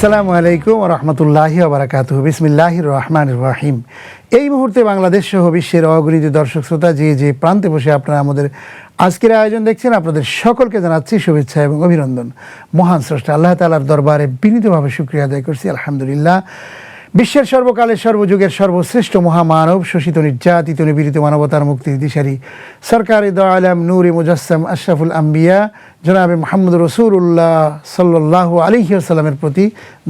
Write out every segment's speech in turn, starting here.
আসসালামু আলাইকুম ওয়া রাহমাতুল্লাহি ওয়া বারাকাতুহু। বিসমিল্লাহির রহমানির রহিম। এই মুহূর্তে বাংলাদেশ সহ বিশ্বের অগণিত দর্শক শ্রোতা যে প্রান্তে বসে আপনারা আমাদের আজকের আয়োজন দেখছেন, আপনাদের সকলকে জানাচ্ছি শুভেচ্ছা এবং অভিনন্দন। মহান স্রষ্টা আল্লাহ তাআলার দরবারে বিনীতভাবে শুকরিয়া আদায় করছি, আলহামদুলিল্লাহ। বিশ্বের সর্বকালের সর্বযুগের সর্বশ্রেষ্ঠ মহামানব, শোষিত নির্যাতিত নিপীড়িত মানবতার মুক্তির দিশারি সরকারি দো আলম নূরে মুজাসসাম আশরাফুল আম্বিয়া জনাবে মুহাম্মদ রাসূলুল্লাহ সাল্লাল্লাহু আলাইহি ওয়াসাল্লামের প্রতি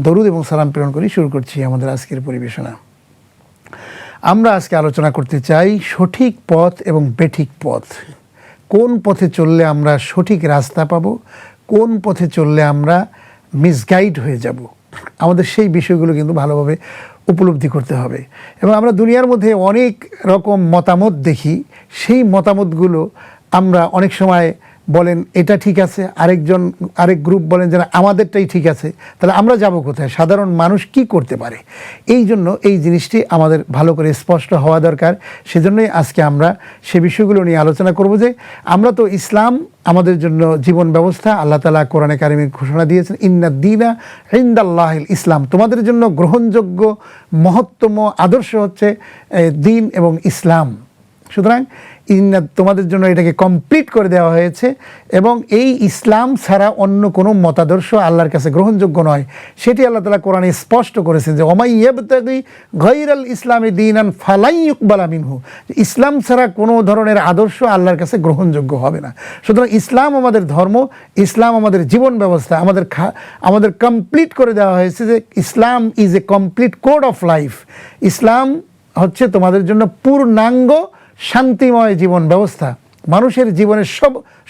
দরুদ এবং সালাম প্রেরণ করি শুরু করছি আমাদের আজকের পরিবেশনা। আমরা আজকে আলোচনা করতে চাই সঠিক পথ এবং বেঠিক পথ। কোন পথে চললে আমরা সঠিক রাস্তা পাবো, কোন পথে চললে আমরা মিসগাইড হয়ে যাব, আমাদের সেই বিষয়গুলো কিন্তু ভালোভাবে উপলব্ধি করতে হবে। এবং আমরা দুনিয়ার মধ্যে অনেক রকম মতামত দেখি, সেই মতামতগুলো আমরা অনেক সময় বলেন এটা ঠিক আছে, আরেক গ্রুপ বলেন যে আমাদেরটাই ঠিক আছে। তাহলে আমরা যাব কোথায়? সাধারণ মানুষ কি করতে পারে? এই জন্য এই জিনিসটি আমাদের ভালো করে স্পষ্ট হওয়া দরকার। সেজন্যই আজকে আমরা সে বিষয়গুলো নিয়ে আলোচনা করব যে আমরা তো ইসলাম আমাদের জন্য জীবন ব্যবস্থা। আল্লাহ তাআলা কোরআনে কারিমে ঘোষণা দিয়েছেন, ইন্নাদ দীনা ইনদাল্লাহিল ইসলাম, তোমাদের জন্য গ্রহণযোগ্য মহত্তম আদর্শ হচ্ছে দ্বীন এবং ইসলাম। সুতরাং তোমাদের জন্য এটাকে কমপ্লিট করে দেওয়া হয়েছে এবং এই ইসলাম ছাড়া অন্য কোনো মতাদর্শ আল্লাহর কাছে গ্রহণযোগ্য নয়। সেটি আল্লাহ তাআলা কোরআনে স্পষ্ট করেছেন যে ওমাই ইয়াবতাগি গায়রাল ইসলামি দীনান ফালাই ইউকবালা মিনহু, ইসলাম ছাড়া কোনো ধরনের আদর্শ আল্লাহর কাছে গ্রহণযোগ্য হবে না। সুতরাং ইসলাম আমাদের ধর্ম, ইসলাম আমাদের জীবন ব্যবস্থা, আমাদের কমপ্লিট করে দেওয়া হয়েছে যে Islam is a complete code of life. ইসলাম হচ্ছে তোমাদের জন্য পূর্ণাঙ্গ শান্তিময় জীবন ব্যবস্থা। মানুষের জীবনের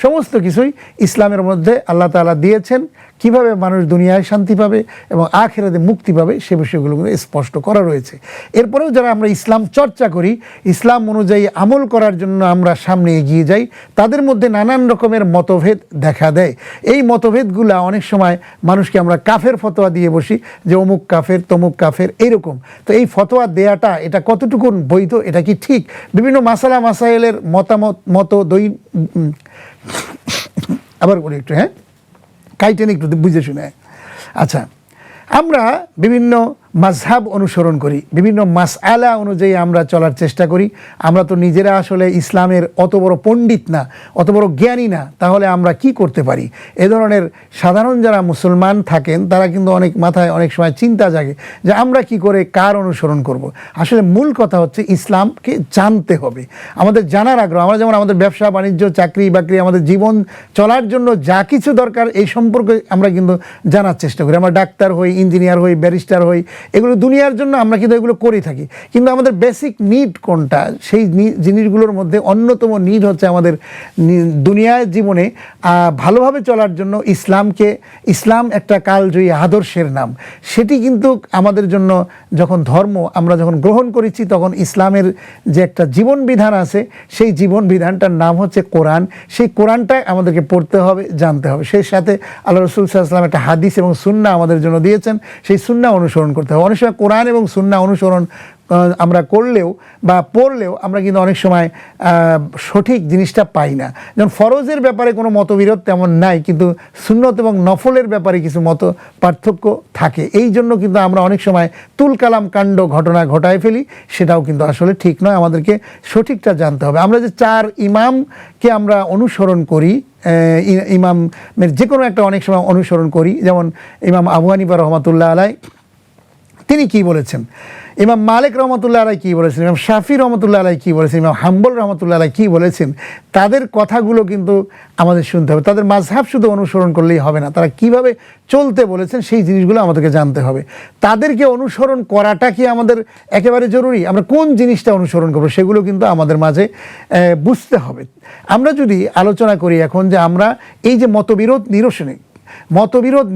সমস্ত কিছুই ইসলামের মধ্যে আল্লাহ তাআলা দিয়েছেন। কিভাবে মানুষ দুনিয়ায় শান্তি পাবে এবং আখিরাতে মুক্তি পাবে সে বিষয়গুলো স্পষ্ট করা রয়েছে। এরপরেও যারা আমরা ইসলাম চর্চা করি, ইসলাম অনুযায়ী আমল করার জন্য আমরা সামনে এগিয়ে যাই, তাদের মধ্যে নানান রকমের মতভেদ দেখা দেয়। এই মতভেদগুলো অনেক সময় মানুষকে আমরা কাফের ফতোয়া দিয়ে বসি যে অমুক কাফের তমুক কাফের এইরকম। তো এই ফতোয়া দেয়াটা এটা কতটুকু বৈধ, এটা কি ঠিক? বিভিন্ন মাসাইলের আবার বলি একটু, হ্যাঁ কাইটেন একটু বুঝে শুনে। আচ্ছা, আমরা বিভিন্ন মাযহাব অনুসরণ করি, বিভিন্ন মাসআলা অনুযায়ী আমরা চলার চেষ্টা করি। আমরা তো নিজেরা আসলে ইসলামের অত বড় পণ্ডিত না, অত বড় জ্ঞানী না, তাহলে আমরা কি করতে পারি? এ ধরনের সাধারণ যারা মুসলমান থাকেন তারা কিন্তু মাথায় অনেক সময় চিন্তা জাগে যে আমরা কি করে কার অনুসরণ করব। আসলে মূল কথা হচ্ছে ইসলামকে জানতে হবে, আমাদের জানার আগ্রহ। আমরা যেমন আমাদের ব্যবসা বাণিজ্য চাকরি বাকরি আমাদের জীবন চলার জন্য যা কিছু দরকার এই সম্পর্কে আমরা কিন্তু জানার চেষ্টা করি। আমরা ডাক্তার হই, ইঞ্জিনিয়ার হই, ব্যারিস্টার হই, এগুলো দুনিয়ার জন্য আমরা কিন্তু এগুলো করে থাকি। কিন্তু আমাদের বেসিক নিড কোনটা? সেই জিনিসগুলোর মধ্যে অন্যতম নিড হচ্ছে আমাদের দুনিয়ার জীবনে ভালোভাবে চলার জন্য ইসলাম একটা কালজয়ী আদর্শের নাম। সেটি কিন্তু আমাদের জন্য যখন আমরা যখন গ্রহণ করেছি তখন ইসলামের যে একটা জীবন বিধান আছে সেই জীবন বিধানটার নাম হচ্ছে কোরআন। সেই কোরআনটাই আমাদেরকে পড়তে হবে, জানতে হবে। সেই সাথে আল্লাহ রাসূল সাল্লাল্লাহু আলাইহি ওয়াসাল্লাম একটা হাদিস এবং সুন্নাহ আমাদের জন্য দিয়েছেন, সেই সুন্নাহ অনুসরণ করতে হবে। অনেক সময় কোরআন এবং সুন্নাহ অনুসরণ আমরা করলেও বা পড়লেও আমরা কিন্তু অনেক সময় সঠিক জিনিসটা পাই না। যেমন ফরজের ব্যাপারে কোনো মতবিরোধ তেমন নাই, কিন্তু সুন্নত এবং নফলের ব্যাপারে কিছু পার্থক্য থাকে। এই জন্য কিন্তু আমরা অনেক সময় তুলকালাম কাণ্ড ঘটনা ঘটায় ফেলি, সেটাও কিন্তু আসলে ঠিক নয়। আমাদেরকে সঠিকটা জানতে হবে। আমরা যে 4 ইমামকে আমরা অনুসরণ করি, ইমামের যে কোনো একটা অনেক সময় অনুসরণ করি, যেমন ইমাম আবু হানিফা রহমাতুল্লাহ আলাই তিনি কি বলেছেন, ইমাম মালিক রহমতুল্লাহ আলাই কী বলেছেন, ইমাম শাফি রহমতুল্লাহ আলাই কী বলেছেন, ইমাম হাম্বল রহমতুল্লাহ আলাই কী বলেছেন, তাদের কথাগুলো কিন্তু আমাদের শুনতে হবে। তাদের মাযহাব শুধু অনুসরণ করলেই হবে না, তারা কিভাবে চলতে বলেছেন সেই জিনিসগুলো আমাদেরকে জানতে হবে। তাদেরকে অনুসরণ করাটা কি আমাদের একেবারে জরুরি? আমরা কোন জিনিসটা অনুসরণ করবো সেগুলো কিন্তু আমাদের মাঝে বুঝতে হবে। আমরা যদি আলোচনা করি এখন যে আমরা এই যে মতবিরোধ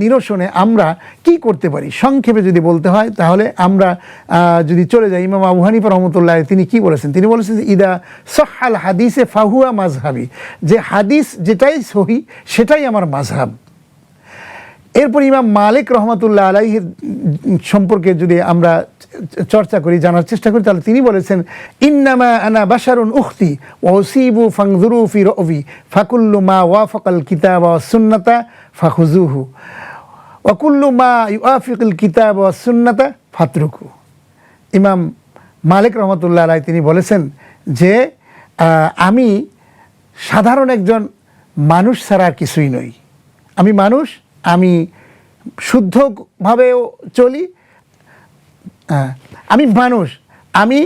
নিরসনে আমরা কি করতে পারি, সংক্ষেপে যদি বলতে হয় তাহলে আমরা যদি চলে যাই ইমাম আবু হানিফা রহমতুল্লাহ তিনি কি বলেছেন? তিনি বলেছেন যে ইদা সহহাল হাদিসে ফাহুয়া মাযহাবি, যে হাদিস যেটাই সহি সেটাই আমার মাযহাব। এরপর ইমাম মালিক রহমতুল্লাহ আলাইহির সম্পর্কে যদি আমরা চর্চা করি, জানার চেষ্টা করি, তাহলে তিনি বলেছেন ইন্নামা আনা বাশারুন উখতি ওয়া উসিবু ফানজুরু ফি রাবি ফাকুল্লু মা ওয়াফাকাল কিতাবা ওয়াস সুন্নাতা ফাখুযুহু ওয়াকুল্লু মা ইউআফিকুল কিতাব ওয়াস সুন্নাতা ফাতরুকু। ইমাম মালিক রহমতুল্লাহ আলাইহি তিনি বলেছেন যে আমি সাধারণ একজন মানুষ ছাড়া আর কিছুই নই। আমি মানুষ, আমি শুদ্ধভাবেও চলি, আমি মানুষ, আমি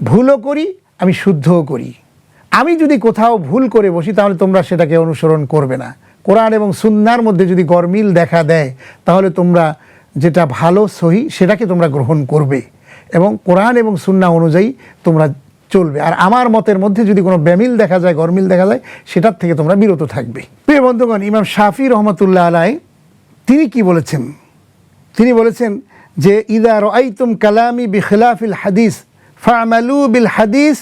ভুলও করি, আমি শুদ্ধও করি। আমি যদি কোথাও ভুল করে বসি তাহলে তোমরা সেটাকে অনুসরণ করবে না। কোরআন এবং সুন্নাহর মধ্যে যদি গরমিল দেখা দেয় তাহলে তোমরা যেটা ভালো সহি সেটাকে তোমরা গ্রহণ করবে এবং কোরআন এবং সুন্নাহ অনুযায়ী তোমরা চলবে। আর আমার মতের মধ্যে যদি কোনো বেমিল দেখা যায়, গরমিল দেখা যায়, সেটার থেকে তোমরা বিরত থাকবে। প্রিয় বন্ধুগণ, ইমাম শাফি রহমতুল্লাহ আলাইহি তিনি কি বলেছেন? তিনি বলেছেন যে ইদা রাআইতুম কালামি বিখিলাফিল হাদিস ফা'মালু বিল হাদিস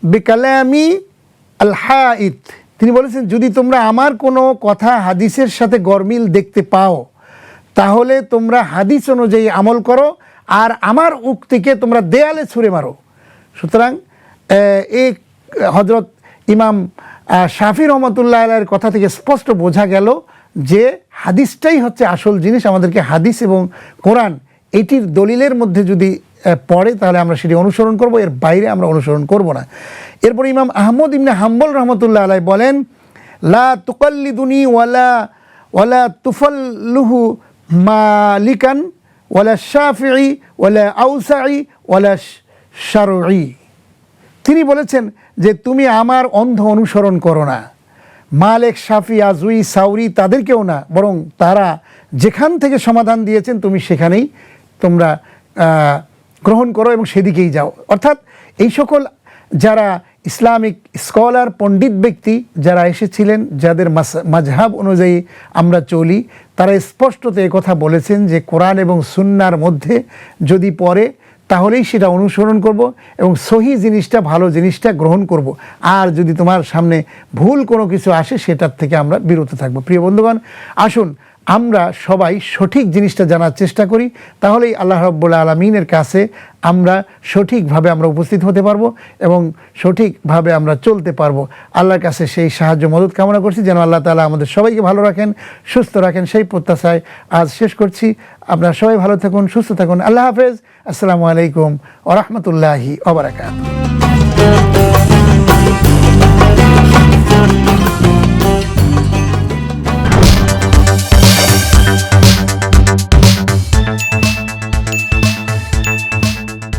বিকালামি আল হাইত। তিনি বলেছেন যদি তোমরা আমার কোনো কথা হাদিসের সাথে গরমিল দেখতে পাও তাহলে তোমরা হাদিস অনুযায়ী আমল করো আর আমার উক্তিকে তোমরা দেয়ালে ছুঁড়ে মারো। সুতরাং এই হযরত ইমাম শাফি রহমতুল্লাহ আলাইহির কথা থেকে স্পষ্ট বোঝা গেল যে হাদিসটাই হচ্ছে আসল জিনিস। আমাদেরকে হাদিস এবং কোরআন এটির দলিলের মধ্যে যদি পড়ে তাহলে আমরা সেটি অনুসরণ করব, এর বাইরে আমরা অনুসরণ করব না। এরপর ইমাম আহমদ ইবনে হাম্বল রহমতুল্লাহ আলাইহি বলেন লা তুকাল্লিদুনি ওয়ালা তুফাল্লুহু মালিকান ওয়ালা শাফিঈ ওয়ালা আউসাঈ ওয়ালা শারঈ। তিনি বলেছেন যে তুমি আমার অন্ধ অনুসরণ করো না, মালিক, শাফি, আজউই, সাউরি তাদেরকেও না, বরং তারা যেখান থেকে সমাধান দিয়েছেন তুমি সেখানেই তোমরা গ্রহণ করো এবং সেদিকেই যাও। অর্থাৎ এই সকল যারা ইসলামিক স্কলার, পণ্ডিত ব্যক্তি যারা এসেছিলেন, যাদের মাযহাব অনুযায়ী আমরা চলি, তারা স্পষ্টত এই কথা বলেছেন যে কোরআন এবং সুন্নাহর মধ্যে যদি পড়ে তাহলেই সেটা অনুসরণ করব এবং সহি জিনিসটা, ভালো জিনিসটা গ্রহণ করব। আর যদি তোমার সামনে ভুল কোনো কিছু আসে সেটার থেকে আমরা বিরত থাকব। প্রিয় বন্ধুগণ, আসুন আমরা সবাই সঠিক জিনিসটা জানার চেষ্টা করি, তাহলেই আল্লাহ রাব্বুল আলামিনের কাছে আমরা সঠিকভাবে আমরা উপস্থিত হতে পারবো এবং সঠিকভাবে আমরা চলতে পারবো। আল্লাহর কাছে সেই সাহায্য মদত কামনা করছি যেন আল্লাহ তাআলা আমাদের সবাইকে ভালো রাখেন, সুস্থ রাখেন, সেই প্রত্যাশায় আজ শেষ করছি। আপনারা সবাই ভালো থাকুন, সুস্থ থাকুন। আল্লাহ হাফেজ। আসসালামু আলাইকুম ওয়া রাহমাতুল্লাহি ওয়া বারাকাতুহু।